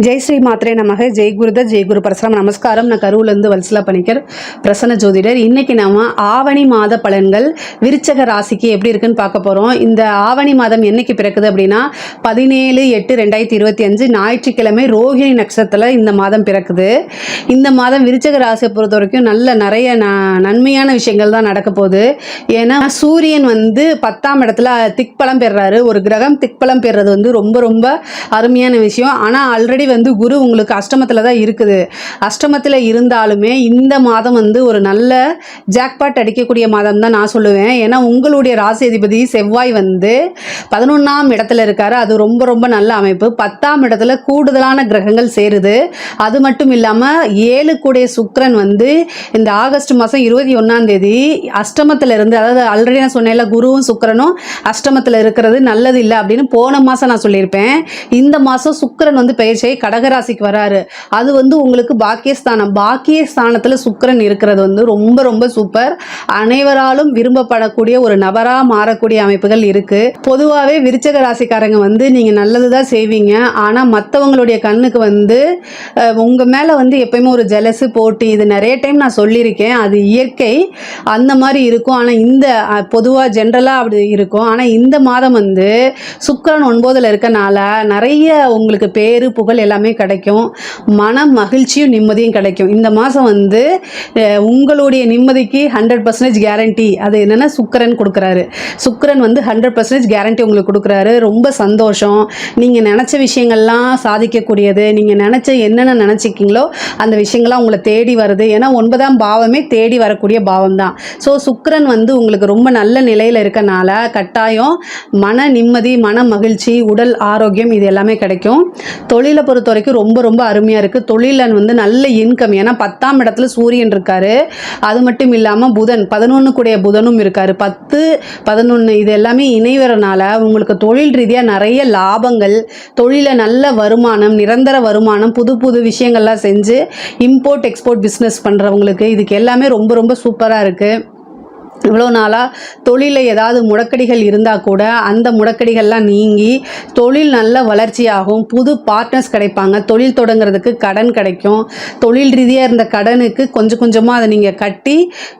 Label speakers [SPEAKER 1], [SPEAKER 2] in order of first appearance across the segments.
[SPEAKER 1] ஜெய் ஸ்ரீ மாத்ரே நமக. ஜெய் குருதர், ஜெய் குரு பரசுராம். நமஸ்காரம். நான் கரூர்லேருந்து வல்சலா பணிக்கர், பிரசன்ன ஜோதிடர். இன்னைக்கு நாம ஆவணி மாத பலன்கள் விருச்சக ராசிக்கு எப்படி இருக்குன்னு பார்க்க போகிறோம். இந்த ஆவணி மாதம் என்னைக்கு பிறக்குது அப்படின்னா 17/8/2025 ஞாயிற்றுக்கிழமை ரோகிணி நட்சத்திரத்தில் இந்த மாதம் பிறக்குது. இந்த மாதம் விருச்சக ராசியை பொறுத்த வரைக்கும் நிறைய நன்மையான விஷயங்கள் தான் நடக்க போகுது. ஏன்னா சூரியன் 10ஆம் இடத்துல திக்பலம் பெறுறாரு. ஒரு கிரகம் திக்பலம் பெறுறது ரொம்ப ரொம்ப அருமையான விஷயம். ஆனால் ஆல்ரெடி குரு உங்களுக்கு அஷ்டமத்தில் தான் இருக்குது. அஷ்டமத்தில் இருந்தாலுமே இந்த மாதம் ஒரு நல்ல ஜாக்பாட் அடிக்கக்கூடிய மாதம் தான் நான் சொல்லுவேன். ஏன்னா உங்களுடைய ராசி அதிபதி செவ்வாய் 11ஆம் இடத்துல இருக்காரு. அது ரொம்ப ரொம்ப நல்ல அமைப்பு. 10ஆம் இடத்துல கூடுதலான கிரகங்கள் சேருது. அது மட்டும் இல்லாமல் 7 கூடிய சுக்கிரன் இந்த ஆகஸ்ட் மாதம் 21ஆம் தேதி அஷ்டமத்தில் இருந்து, அதாவது ஆல்ரெடி நான் சொன்னேன்ல, குருவும் சுக்கிரனும் அஷ்டமத்தில் இருக்கிறது நல்லது இல்லை அப்படின்னு போன மாதம் நான் சொல்லியிருப்பேன். இந்த மாதம் சுக்கிரன் பயிற்சியை கடகராசிக்கு வராரு. அது உங்களுக்கு பாக்கியஸ்தானம். பாக்கியஸ்தானத்தில் சுக்கிரன் இருக்கிறது ரொம்ப ரொம்ப சூப்பர். அனைவராலும் விரும்பப்படக்கூடிய ஒரு நபரா மாறக்கூடிய அமைப்புகள் இருக்கு. பொதுவாகவே விருச்சக ராசிக்காரங்க நீங்க நல்லதுதான் செய்வீங்க. ஆனால் மற்றவங்களுடைய கண்ணுக்கு உங்க மேல எப்பயுமே ஒரு ஜெலசு போட்டி, இது நிறைய டைம் நான் சொல்லியிருக்கேன். அது இயற்கை, அந்த மாதிரி இருக்கும். ஆனால் இந்த பொதுவாக ஜென்ரலாக அப்படி இருக்கும். ஆனால் இந்த மாதம் சுக்கிரன் 9ல் இருக்கனால நிறைய உங்களுக்கு பேரு புகழ் எல்லாமே கிடைக்கும். மன மகிழ்ச்சியும் நிம்மதியும் கிடைக்கும். இந்த மாதம் உங்களுடைய நிம்மதிக்கு 100% கேரண்டி. அது என்னென்னா சுக்கிரன் கொடுக்குறாரு. சுக்கிரன் 100% கேரண்டி உங்களுக்கு கொடுக்குறாரு. ரொம்ப சந்தோஷம். நீங்கள் நினச்ச விஷயங்கள்லாம் சாதிக்கக்கூடியது. நீங்கள் என்னென்ன நினச்சிக்கிங்களோ அந்த விஷயங்கள்லாம் உங்களை தேடி வருது. ஏன்னா 9ஆம் பாவமே தேடி வரக்கூடிய பாவம் தான். ஸோ சுக்கிரன் உங்களுக்கு ரொம்ப நல்ல நிலையில் இருக்கனால கட்டாயம் மன நிம்மதி, மன மகிழ்ச்சி, உடல் ஆரோக்கியம் இது எல்லாமே கிடைக்கும். தொழிலை பொறுத்த வரைக்கும் ரொம்ப ரொம்ப அருமையாக இருக்குது. தொழிலில் நல்ல இன்கம். ஏன்னா 10ஆம் இடத்துல சூரியன் இருக்காரு. அது மட்டும் இல்லாமல் புதன் 11 கூடிய புதனும் இருக்காரு. 10, 11 இது எல்லாமே இணைவரனால உங்களுக்கு தொழில் ரீதியாக நிறைய லாபங்கள், தொழில நல்ல வருமானம், நிரந்தர வருமானம், புது புது விஷயங்கள்லாம் செஞ்சு இம்போர்ட் எக்ஸ்போர்ட் பிஸ்னஸ் பண்ணுறவங்களுக்கு இதுக்கு எல்லாமே ரொம்ப ரொம்ப சூப்பராக இருக்குது. இவ்வளோ நாளாக தொழிலில் ஏதாவது முடக்கடிகள் இருந்தால் கூட அந்த முடக்கடிகள்லாம் நீங்கி தொழில் நல்ல வளர்ச்சியாகும். புது பார்ட்னர்ஸ் கிடைப்பாங்க. தொழில் தொடங்குறதுக்கு கடன் கிடைக்கும். தொழில் ரீதியாக இருந்த கடனுக்கு கொஞ்சம் கொஞ்சமாக அதை நீங்கள் கட்டி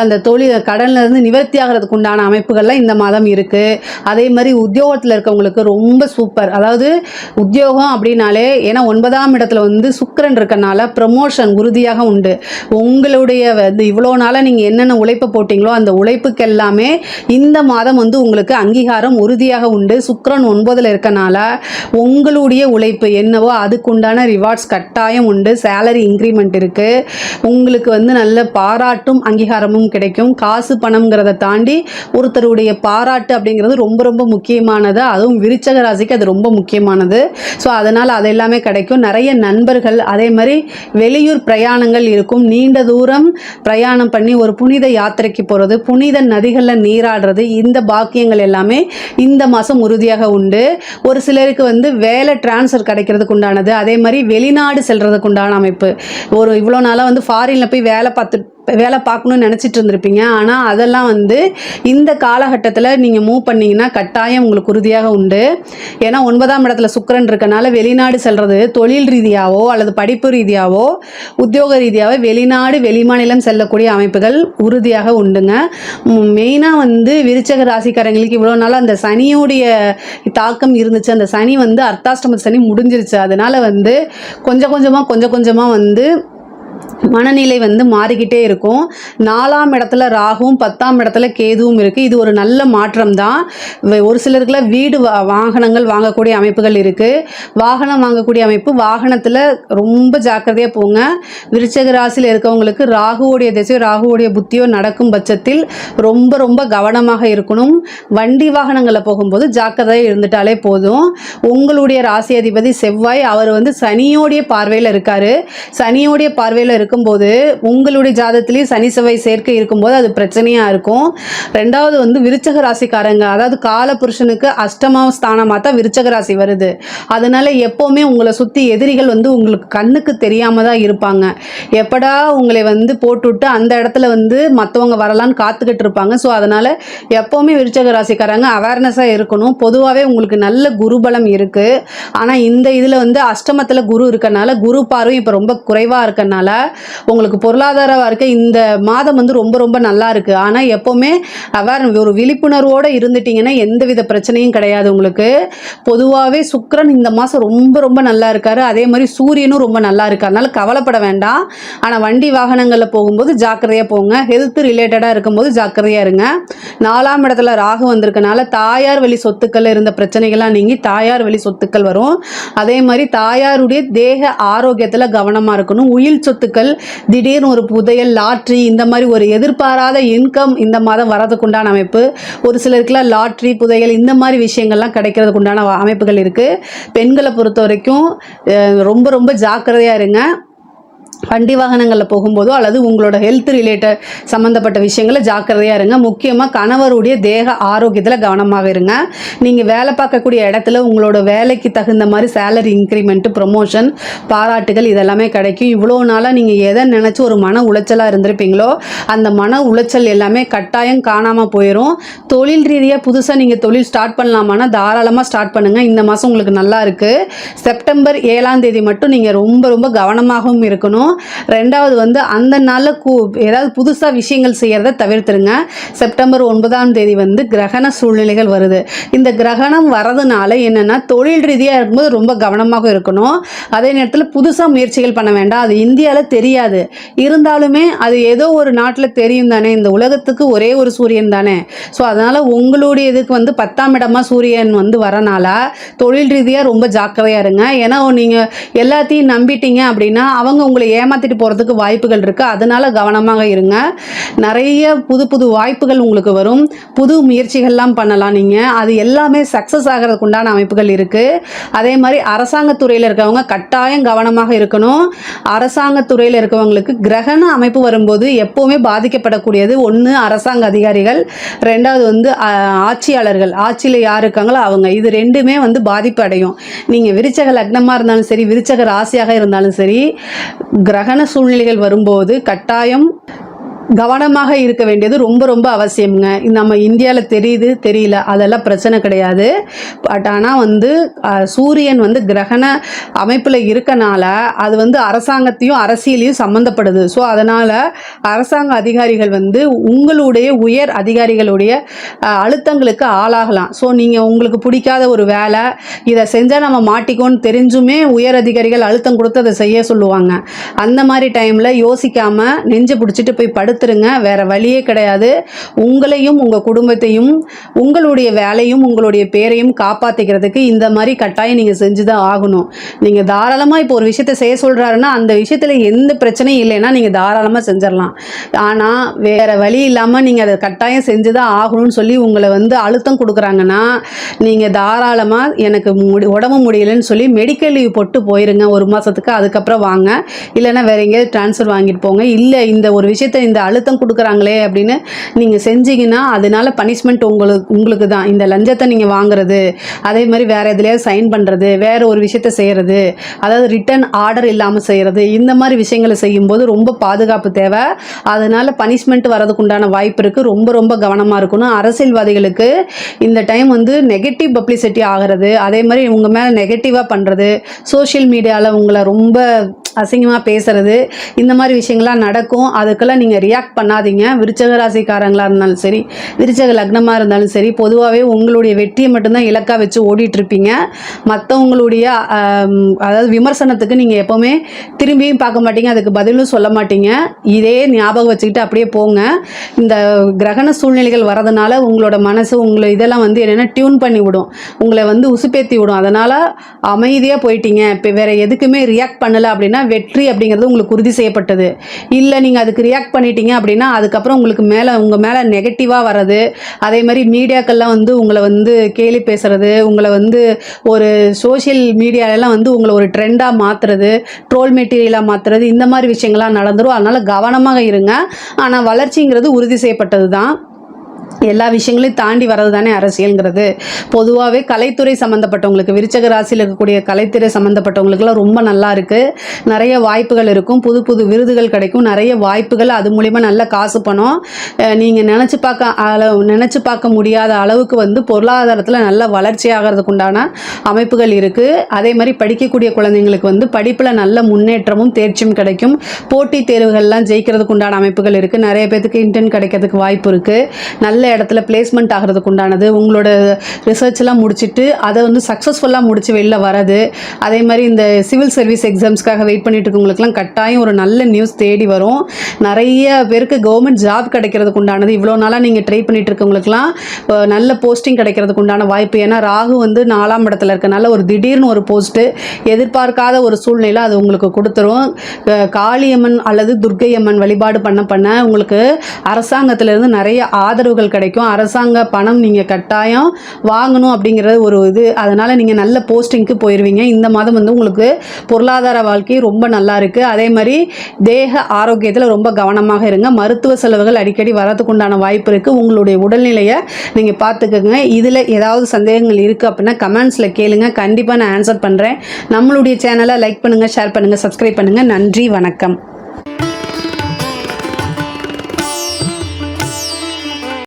[SPEAKER 1] அந்த கடன்லேருந்து நிவர்த்தி ஆகிறதுக்கு உண்டான அமைப்புகள்லாம் இந்த மாதம் இருக்குது. அதே மாதிரி உத்தியோகத்தில் இருக்கவங்களுக்கு ரொம்ப சூப்பர். அதாவது உத்தியோகம் அப்படின்னாலே, ஏன்னா 9ஆம் இடத்துல சுக்கிரன் இருக்கனால ப்ரமோஷன் உறுதியாக உண்டு. உங்களுடைய இவ்வளோ நாளாக நீங்கள் என்னென்ன உழைப்பை போட்டிங்களோ அந்த உழைப்பு எல்லாமே இந்த மாதம் உங்களுக்கு அங்கீகாரம் உறுதியாக உண்டு. சுக்கிரன் 9ல் இருக்கனால உங்களுடைய உழைப்பு என்னவோ அதுக்குண்டான ரிவார்ட்ஸ் கட்டாயம் உண்டு. சேலரி இன்க்ரிமெண்ட் இருக்கு. உங்களுக்கு நல்ல பாராட்டும் அங்கீகாரமும் கிடைக்கும். காசு பணம்ங்கிறத தாண்டி ஒருத்தருடைய பாராட்டு அப்படிங்கிறது ரொம்ப ரொம்ப முக்கியமானது. அதுவும் விருச்சக ராசிக்கு அது ரொம்ப முக்கியமானது. ஸோ அதனால் அது எல்லாமே கிடைக்கும். நிறைய நண்பர்கள், அதே மாதிரி வெளியூர் பிரயாணங்கள் இருக்கும். நீண்ட தூரம் பிரயாணம் பண்ணி ஒரு புனித யாத்திரைக்கு போகிறது, புனித நதிகளில் நீராடுறது, இந்த பாக்கியங்கள் எல்லாமே இந்த மாதம் உறுதியாக உண்டு. ஒரு சிலருக்கு வேலை டிரான்ஸ்ஃபர் கிடைக்கிறதுக்கு உண்டானது, அதே மாதிரி வெளிநாடு செல்றதுக்கு உண்டான அமைப்பு. இவ்வளோ நாளாக ஃபாரினில் போய் வேலை பார்க்கணும்னு நினச்சிட்டு இருந்திருப்பீங்க. ஆனால் அதெல்லாம் இந்த காலகட்டத்தில் நீங்கள் மூவ் பண்ணிங்கன்னா கட்டாயம் உங்களுக்கு உறுதியாக உண்டு. ஏன்னா 9ஆம் இடத்துல சுக்கிரன் இருக்கனால வெளிநாடு செல்வது, தொழில் ரீதியாவோ அல்லது படிப்பு ரீதியாவோ உத்தியோக ரீதியாவோ வெளிநாடு வெளிமாநிலம் செல்லக்கூடிய அமைப்புகள் உறுதியாக உண்டுங்க. மெயினாக விருச்சக ராசிக்காரங்களுக்கு இவ்வளோ நாளாக அந்த சனியோடைய தாக்கம் இருந்துச்சு. அந்த சனி அர்த்தாஷ்டம சனி முடிஞ்சிருச்சு. அதனால் கொஞ்சம் கொஞ்சமாக மனநிலை மாறிக்கிட்டே இருக்கும். 4ஆம் இடத்துல ராகுவும் 10ஆம் இடத்துல கேதுவும் இருக்குது. இது ஒரு நல்ல மாற்றம் தான். ஒரு சிலருக்குலாம் வீடு வாகனங்கள் வாங்கக்கூடிய அமைப்புகள் இருக்குது. வாகனம் வாங்கக்கூடிய அமைப்பு, வாகனத்தில் ரொம்ப ஜாக்கிரதையாக போங்க. விருச்சக ராசியில் இருக்கவங்களுக்கு ராகுவோடைய திசையோ ராகுவோடைய புத்தியோ நடக்கும் பட்சத்தில் ரொம்ப ரொம்ப கவனமாக இருக்கணும். வண்டி வாகனங்களில் போகும்போது ஜாக்கிரதையாக இருந்துட்டாலே போதும். உங்களுடைய ராசி அதிபதி செவ்வாய் அவர் சனியோடைய பார்வையில் இருக்கார். சனியோடைய பார்வையில் இருக்கும்போது உங்களுடைய ஜாதகத்திலேயே சனி செவ்வாய் சேர்க்கை இருக்கும்போது அது பிரச்சனையாக இருக்கும். ரெண்டாவது வந்து விருச்சக ராசிக்காரங்க, அதாவது காலபுருஷனுக்கு அஷ்டமாம் ஸ்தானமாக தான் விருச்சக ராசி வருது. அதனால எப்போவுமே உங்களை சுற்றி எதிரிகள் வந்து உங்களுக்கு கண்ணுக்கு தெரியாமல் தான் இருப்பாங்க. எப்படா உங்களை வந்து போட்டுவிட்டு அந்த இடத்துல வந்து மற்றவங்க வரலான்னு காத்துக்கிட்டு இருப்பாங்க. ஸோ அதனால் எப்போவுமே விருச்சக ராசிக்காரங்க அவேர்னஸாக இருக்கணும். பொதுவாகவே உங்களுக்கு நல்ல குருபலம் இருக்குது. ஆனால் இந்த இதில் வந்து அஷ்டமத்தில் குரு இருக்கறனால குரு பார்வை இப்போ ரொம்ப குறைவாக இருக்கறனால உங்களுக்கு பொருளாதார வாழ்க்கை இந்த மாதம் வந்து ரொம்ப ரொம்ப நல்லா இருக்குது. ஆனால் எப்போவுமே ஒரு விழிப்புணர்வோடு இருந்துட்டீங்கன்னா எந்தவித பிரச்சனையும் கிடையாது உங்களுக்கு. பொதுவாகவே சுக்கிரன் இந்த மாதம் ரொம்ப ரொம்ப நல்லா இருக்காரு. அதே மாதிரி சூரியனும் ரொம்ப நல்லா இருக்கு. அதனால கவலைப்பட வேண்டாம். ஆனால் வண்டி வாகனங்களில் போகும்போது ஜாக்கிரதையாக போங்க. ஹெல்த் ரிலேட்டடாக இருக்கும்போது ஜாக்கிரதையாக இருங்க. 4ஆம் இடத்துல ராகு வந்திருக்கனால தாயார் வழி சொத்துக்கள் இருந்த பிரச்சனைகள்லாம் நீங்கி தாயார் வழி சொத்துக்கள் வரும். அதே மாதிரி தாயாருடைய தேக ஆரோக்கியத்தில் கவனமாக இருக்கணும். உயில் சொத்துக்கள், திடீர்னு ஒரு புதையல், லாட்ரி, இந்த மாதிரி ஒரு எதிர்பாராத இன்கம் இந்த மாதம் வரதுக்கு உண்டான அமைப்பு. ஒரு சிலருக்குலாம் லாட்ரி, புதையல் இந்த மாதிரி விஷயங்கள்லாம் கிடைக்கிறதுக்கு உண்டான அமைப்புகள் இருக்குது. பெண்களை பொறுத்த வரைக்கும் ரொம்ப ரொம்ப ஜாக்கிரதையாக இருங்க. வண்டி வாகனங்களில் போகும்போதோ அல்லது உங்களோட ஹெல்த் ரிலேட்டட் சம்மந்தப்பட்ட விஷயங்களை ஜாக்கிரதையாக இருங்க. முக்கியமாக கணவருடைய தேக ஆரோக்கியத்தில் கவனமாக இருங்க. நீங்கள் வேலை பார்க்கக்கூடிய இடத்துல உங்களோட வேலைக்கு தகுந்த மாதிரி சேலரி இன்க்ரிமெண்ட்டு, ப்ரொமோஷன், பாராட்டுகள் இதெல்லாமே கிடைக்கும். இவ்வளோ நாளாக நீங்கள் எதை நினச்சி ஒரு மன உளைச்சலாக இருந்திருப்பீங்களோ அந்த மன உளைச்சல் எல்லாமே கட்டாயம் காணாமல் போயிடும். தொழில் ரீதியாக புதுசாக நீங்கள் தொழில் ஸ்டார்ட் பண்ணலாமான்னா தாராளமாக ஸ்டார்ட் பண்ணுங்கள். இந்த மாதம் உங்களுக்கு நல்லா இருக்குது. செப்டம்பர் 7ஆம் தேதி மட்டும் நீங்கள் ரொம்ப ரொம்ப கவனமாகவும் இருக்கணும். ரெண்டாவது வந்து அந்த நாளில் ஏதாவது புதுசாக விஷயங்கள் செய்கிறத தவிர்த்துருங்க. செப்டம்பர் 9ஆம் தேதி வந்து கிரகண சூழ்நிலைகள் வருது. இந்த கிரகணம் வரதுனால என்னென்னா தொழில் ரீதியாக இருக்கும்போது ரொம்ப கவனமாக இருக்கணும். அதே நேரத்தில் புதுசாக முயற்சிகள் பண்ண வேண்டாம். அது இந்தியாவில் தெரியாது, இருந்தாலுமே அது ஏதோ ஒரு நாட்டில் தெரியும் தானே. இந்த உலகத்துக்கு ஒரே ஒரு சூரியன் தானே. ஸோ அதனால் உங்களுடைய இதுக்கு வந்து 10ஆம் இடமா சூரியன் வந்து வரனால தொழில் ரீதியாக ரொம்ப ஜாக்கிரதையாக இருங்க. ஏன்னா நீங்கள் எல்லாத்தையும் நம்பிட்டீங்க அப்படின்னா அவங்க உங்களை ஏமாத்திட்டு போகிறதுக்கு வாய்ப்புகள் இருக்குது. அதனால் கவனமாக இருங்க. நிறைய புது புது வாய்ப்புகள் உங்களுக்கு வரும். புது முயற்சிகள்லாம் பண்ணலாம். நீங்கள் அது எல்லாமே சக்ஸஸ் ஆகிறதுக்கு உண்டான அமைப்புகள் இருக்குது. அதே மாதிரி அரசாங்கத்துறையில் இருக்கவங்க கட்டாயம் கவனமாக இருக்கணும். அரசாங்கத்துறையில் இருக்கவங்களுக்கு கிரகண அமைப்பு வரும்போது எப்போவுமே பாதிக்கப்படக்கூடியது ஒன்று அரசாங்க அதிகாரிகள், ரெண்டாவது வந்து ஆட்சியாளர்கள், ஆட்சியில் யார் இருக்காங்களோ அவங்க. இது ரெண்டுமே வந்து பாதிப்பு அடையும். நீங்கள் விருச்சக லக்னமாக இருந்தாலும் சரி, விருச்சக ராசியாக இருந்தாலும் சரி, கிரகண சூழ்நிலைகள் வரும்போது கட்டாயம் கவனமாக இருக்க வேண்டியது ரொம்ப ரொம்ப அவசியம்ங்க. நம்ம இந்தியாவில் தெரியுது தெரியல அதெல்லாம் பிரச்சனை கிடையாது. பட் ஆனால் வந்து சூரியன் வந்து கிரகண அமைப்பில் இருக்கனால அது வந்து அரசாங்கத்தையும் அரசியலையும் சம்மந்தப்படுது. ஸோ அதனால் அரசாங்க அதிகாரிகள் வந்து உங்களுடைய உயர் அதிகாரிகளுடைய அழுத்தங்களுக்கு ஆளாகலாம். ஸோ நீங்கள் உங்களுக்கு பிடிக்காத ஒரு வேலை, இதை செஞ்சால் நம்ம மாட்டிக்கோன்னு தெரிஞ்சுமே உயர் அதிகாரிகள் அழுத்தம் கொடுத்து அதை செய்ய சொல்லுவாங்க. அந்த மாதிரி டைமில் யோசிக்காமல் நெஞ்சு பிடிச்சிட்டு போய் படுத்துருங்க. வேற வழியே கிடையாது. உங்களையும் உங்கள் குடும்பத்தையும் உங்களுடைய வேலையும் உங்களுடைய பேரையும் காப்பாற்றிக்கிறதுக்கு இந்த மாதிரி கட்டாயம் நீங்கள் செஞ்சு தான் ஆகணும். நீங்கள் தாராளமாக இப்போ ஒரு விஷயத்தை செய்ய சொல்கிறாருன்னா அந்த விஷயத்தில் எந்த பிரச்சனையும் இல்லைன்னா நீங்கள் தாராளமாக செஞ்சிடலாம். ஆனால் வேறு வழி இல்லாமல் நீங்கள் அதை கட்டாயம் செஞ்சு தான் ஆகணும்னு சொல்லி உங்களை வந்து அழுத்தம் கொடுக்குறாங்கன்னா நீங்கள் தாராளமாக எனக்கு உடம்பு முடியலைன்னு சொல்லி மெடிக்கல் லீவ் போட்டு போயிருங்க ஒரு மாதத்துக்கு. அதுக்கப்புறம் வாங்க. இல்லைன்னா வேறு எங்கேயாவது ட்ரான்ஸ்ஃபர் வாங்கிட்டு போங்க. இல்லை இந்த ஒரு விஷயத்தை இந்த அழுத்தம் கொடுக்குறாங்களே அப்படின்னு நீங்கள் செஞ்சீங்கன்னா அதனால பனிஷ்மெண்ட் உங்களுக்கு தான். இந்த லஞ்சத்தை நீங்கள் வாங்குறது, அதே மாதிரி வேறு எதுலையாவது சைன் பண்ணுறது, வேறு ஒரு விஷயத்தை செய்கிறது, அதாவது ரிட்டன் ஆர்டர் இல்லாமல் செய்கிறது, இந்த மாதிரி விஷயங்களை செய்யும்போது ரொம்ப பாதுகாப்பு தேவை. அதனால் பனிஷ்மெண்ட் வரதுக்கு உண்டான வாய்ப்பு இருக்குது. ரொம்ப ரொம்ப கவனமாக இருக்கணும். அரசியல்வாதிகளுக்கு இந்த டைம் வந்து நெகட்டிவ் பப்ளிசிட்டி ஆகிறது, அதே மாதிரி உங்கள் மேலே நெகட்டிவாக பண்ணுறது, சோஷியல் மீடியாவில் உங்களை ரொம்ப அசிங்கமாக பேசுறது, இந்த மாதிரி விஷயங்கள்லாம் நடக்கும். அதுக்கெல்லாம் நீங்கள் ரியாக்ட் பண்ணாதீங்க. விருச்சக ராசிக்காரங்களாக இருந்தாலும் சரி, விருச்சக லக்னமாக இருந்தாலும் சரி, பொதுவாகவே உங்களுடைய வெற்றியை மட்டும்தான் இலக்காக வச்சு ஓடிட்டுருப்பீங்க. மற்றவங்களுடைய அதாவது விமர்சனத்துக்கு நீங்கள் எப்போவுமே திரும்பியும் பார்க்க மாட்டீங்க, அதுக்கு பதிலும் சொல்ல மாட்டீங்க. இதே ஞாபகம் வச்சுக்கிட்டு அப்படியே போங்க. இந்த கிரகண சூழ்நிலைகள் வரதுனால உங்களோட மனசு உங்களை இதெல்லாம் வந்து என்னென்னா டியூன் பண்ணி விடும், உங்களை வந்து உசுப்பேற்றி விடும். அதனால் அமைதியாக போயிட்டீங்க, இப்போ வேறு எதுக்குமே ரியாக்ட் பண்ணலை அப்படின்னா வெற்றி அப்படிங்கிறது உங்களுக்கு உறுதி செய்யப்பட்டது. இல்லை நீங்கள் அதுக்கு ரியாக்ட் பண்ணிட்டீங்க அப்படின்னா அதுக்கப்புறம் உங்களுக்கு உங்கள் மேலே நெகட்டிவாக வர்றது, அதே மாதிரி மீடியாக்கள்லாம் வந்து உங்களை வந்து கேலி பேசுறது, உங்களை வந்து ஒரு சோஷியல் மீடியாலெல்லாம் வந்து உங்களை ஒரு ட்ரெண்டாக மாற்றுறது, ட்ரோல் மெட்டீரியலாக மாற்றுறது, இந்த மாதிரி விஷயங்கள்லாம் நடந்துரும். அதனால் கவனமாக இருங்க. ஆனால் வளர்ச்சிங்கிறது உறுதி செய்யப்பட்டது தான். எல்லா விஷயங்களையும் தாண்டி வர்றது தானே அரசியல்ங்கிறது. பொதுவாகவே கலைத்துறை சம்மந்தப்பட்டவங்களுக்கு, விருச்சக ராசியில் இருக்கக்கூடிய கலைத்துறை சம்மந்தப்பட்டவங்களுக்குலாம் ரொம்ப நல்லா இருக்குது. நிறைய வாய்ப்புகள் இருக்கும், புது புது விருதுகள் கிடைக்கும், நிறைய வாய்ப்புகள், அது மூலிமா நல்ல காசு பணம், நீங்கள் நினச்சி பார்க்க முடியாத அளவுக்கு வந்து பொருளாதாரத்தில் நல்ல வளர்ச்சி ஆகிறதுக்கு உண்டான அமைப்புகள் இருக்குது. அதே மாதிரி படிக்கக்கூடிய குழந்தைங்களுக்கு வந்து படிப்பில் நல்ல முன்னேற்றமும் தேர்ச்சியும் கிடைக்கும். போட்டித் தேர்வுகள்லாம் ஜெயிக்கிறதுக்கு உண்டான அமைப்புகள் இருக்குது. நிறைய பேருக்கு இன்டர்ன் கிடைக்கிறதுக்கு வாய்ப்பு இருக்குது. நல்ல இடத்துல பிளேஸ்மெண்ட் ஆகிறதுக்கு உண்டானது, உங்களோட ரிசர்ச்லாம் முடிச்சுட்டு அதை வந்து சக்ஸஸ்ஃபுல்லாக முடிச்சு வெளில வரது. அதே மாதிரி இந்த சிவில் சர்வீஸ் எக்ஸாம்ஸ்க்காக வெயிட் பண்ணிட்டு இருக்கவங்களுக்குலாம் கட்டாயம் ஒரு நல்ல நியூஸ் தேடி வரும். நிறைய பேருக்கு கவர்மெண்ட் ஜாப் கிடைக்கிறதுக்கு உண்டானது, இவ்வளோ நாளாக நீங்கள் ட்ரை பண்ணிட்டு இருக்கவங்களுக்குலாம் நல்ல போஸ்டிங் கிடைக்கிறதுக்கு உண்டான வாய்ப்பு. ஏன்னா ராகு வந்து 4ஆம் இடத்துல இருக்கனால ஒரு திடீர்னு ஒரு போஸ்ட்டு, எதிர்பார்க்காத ஒரு சூழ்நிலை அது உங்களுக்கு கொடுத்துரும். காளியம்மன் அல்லது துர்க்கையம்மன் வழிபாடு பண்ண உங்களுக்கு அரசாங்கத்திலேருந்து நிறைய ஆதரவுகள் கிடைக்கும். அரசாங்க பணம் நீங்கள் கட்டாயம் வாங்கணும் அப்படிங்கிறது ஒரு இது. அதனால் நீங்கள் நல்ல போஸ்டிங்க்கு போயிடுவீங்க. இந்த மாதம் வந்து உங்களுக்கு பொருளாதார வாழ்க்கை ரொம்ப நல்லா இருக்குது. அதே மாதிரி தேக ஆரோக்கியத்தில் ரொம்ப கவனமாக இருங்க. மருத்துவ செலவுகள் அடிக்கடி வரதுக்கு உண்டான வாய்ப்பு இருக்குது. உங்களுடைய உடல்நிலையை நீங்கள் பார்த்துக்கோங்க. இதில் ஏதாவது சந்தேகங்கள் இருக்குது அப்படின்னா கமெண்ட்ஸில் கேளுங்க, கண்டிப்பாக நான் ஆன்சர் பண்ணுறேன். நம்மளுடைய சேனலை லைக் பண்ணுங்கள், ஷேர் பண்ணுங்கள், சப்ஸ்கிரைப் பண்ணுங்கள். நன்றி, வணக்கம்.